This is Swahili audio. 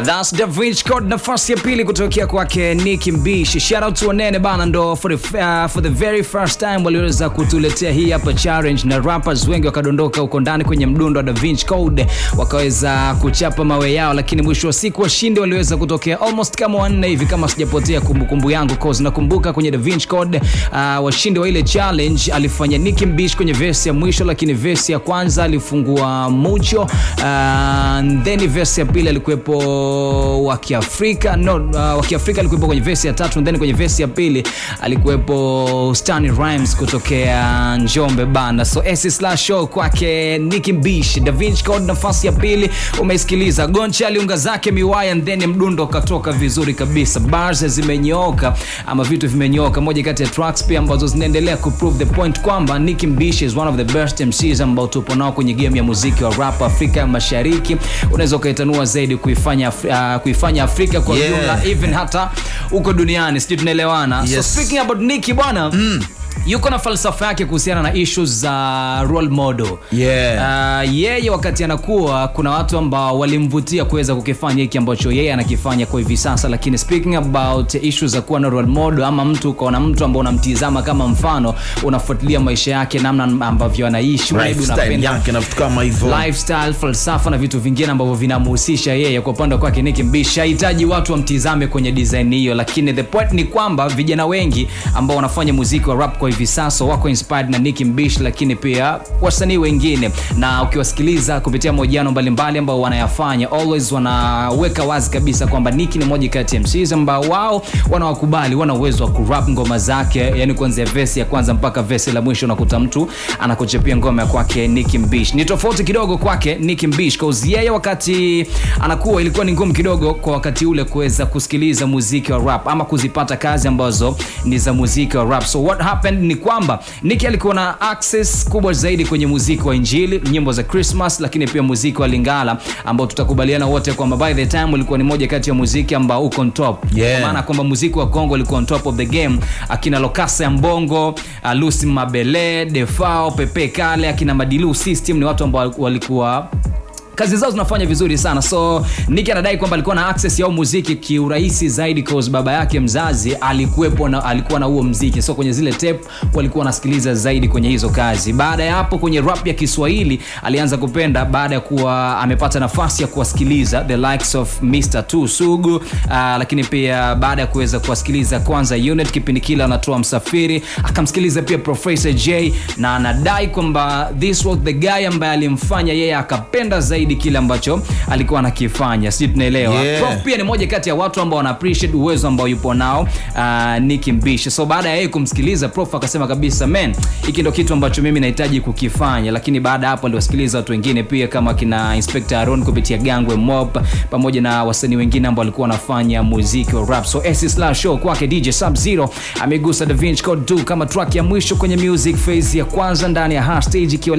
That's Da Vinci Code, nafasi ya pili kutokea kwake Nicki Mbishi. Shout out to Wanene bana, ndo for the very first time waliweza kutuletea hii hapa challenge, na rappers wengi wakadondoka huko ndani kwenye mdundo wa Da Vinci Code, wakaweza kuchapa mawe yao, lakini mwisho wa siku washindi waliweza kutokea almost kama wanne hivi kama sijapotea kumbukumbu yangu, cause nakumbuka kwenye Da Vinci Code washindi wa ile challenge alifanya Nicki Mbishi kwenye verse ya mwisho, lakini verse ya kwanza alifungua Mucho, then verse ya pili alikuwepo wa Kiafrika wa Kiafrika alikuwepo kwenye verse ya tatu, then kwenye verse ya pili alikuwepo Stanley Rhymes kutokea Njombe bana. So S/show kwake Nicki Mbishi, Da Vinci Code nafasi ya pili umeisikiliza. Goncha aliunga zake miwaya, then mdundo katoka vizuri kabisa, bars zimenyooka ama vitu vimenyooka. Moja kati ya tracks pia ambazo zinaendelea ku prove the point kwamba Nicki Mbishi is one of the best MCs ambao tupo nao kwenye game ya muziki wa rap Afrika ya Mashariki. Unaweza ukaitanua zaidi kuifanya Afrika kwa jumla, even hata uko duniani, sisi tunaelewana. Yes. So speaking about Nicki bwana, yuko na falsafa yake kuhusiana na issues za role model. Yeye wakati anakuwa kuna watu ambao walimvutia kuweza kukifanya hiki ambacho yeye anakifanya kwa hivi sasa, lakini speaking about issues za kuwa na role model ama mtu ukaona mtu ambao unamtizama kama mfano, unafuatilia maisha yake, namna ambavyo anaishi, unapenda yake na vitu kama hivyo, lifestyle, falsafa na vitu vingine ambavyo vinamhusisha yeye. Kwa upande wake Nicki Mbishi hahitaji watu wamtizame kwenye design hiyo, lakini the point ni kwamba vijana wengi ambao wanafanya muziki wa rap kwa hivi sasa wako inspired na Nicki Mbishi, lakini pia wasanii wengine, na ukiwasikiliza kupitia mahojiano mbalimbali ambao wanayafanya, always wanaweka wazi kabisa kwamba Nicki ni mmoja kati ya MCs ambao wao wanawakubali, wana uwezo wa kurap ngoma zake, yani kuanzia verse ya kwanza mpaka verse la mwisho unakuta mtu anakuchapia ngoma ya kwake Nicki Mbishi. Ni tofauti kidogo kwake Nicki Mbishi, cause yeye wakati anakuwa ilikuwa ni ngumu kidogo kwa wakati ule kuweza kusikiliza muziki wa rap ama kuzipata kazi ambazo ni za muziki wa rap. So what happened ni kwamba Nicki alikuwa na access kubwa zaidi kwenye muziki wa injili, nyimbo za Christmas, lakini pia muziki wa Lingala ambao tutakubaliana wote kwamba by the time ulikuwa ni moja kati ya muziki ambao uko on top. Kwa maana kwamba muziki wa Kongo ulikuwa on top of the game. Akina Lokasa ya Mbongo, Lucy Mabele, Defao, Pepe Kale, akina Madilu System ni watu ambao walikuwa kazi zao zinafanya vizuri sana. So Nicki anadai kwamba alikuwa na access ya muziki kiurahisi zaidi cause baba yake mzazi alikuwa na huo muziki. So kwenye zile tape walikuwa wanasikiliza zaidi kwenye hizo kazi. Baada ya hapo kwenye rap ya Kiswahili alianza kupenda baada ya kuwa amepata nafasi ya kuwasikiliza the likes of Mr. Tu Sugu, lakini pia baada ya kuweza kuwasikiliza Kwanza Unit kipindi kile anatoa Msafiri, akamsikiliza pia Professor J, na anadai kwamba this was the guy ambaye alimfanya yeye akapenda zaidi kile ambacho alikuwa anakifanya. Sisi tunaelewa. Prof pia ni moja kati ya watu ambao wana appreciate uwezo ambao yupo nao Nicki Mbishi. So baada ya yeye kumsikiliza Prof akasema kabisa, man, hiki ndio kitu ambacho mimi nahitaji kukifanya. Lakini baada hapo aliwasikiliza watu wengine pia kama kina Inspector Aaron kupitia Gangwe Mob pamoja na wasanii wengine ambao walikuwa wanafanya muziki wa rap. So S/show kwake DJ Sub-Zero amegusa Da Vinci Code 2 kama track ya mwisho kwenye music phase ya kwanza ndani ya Hard Stage ikiwa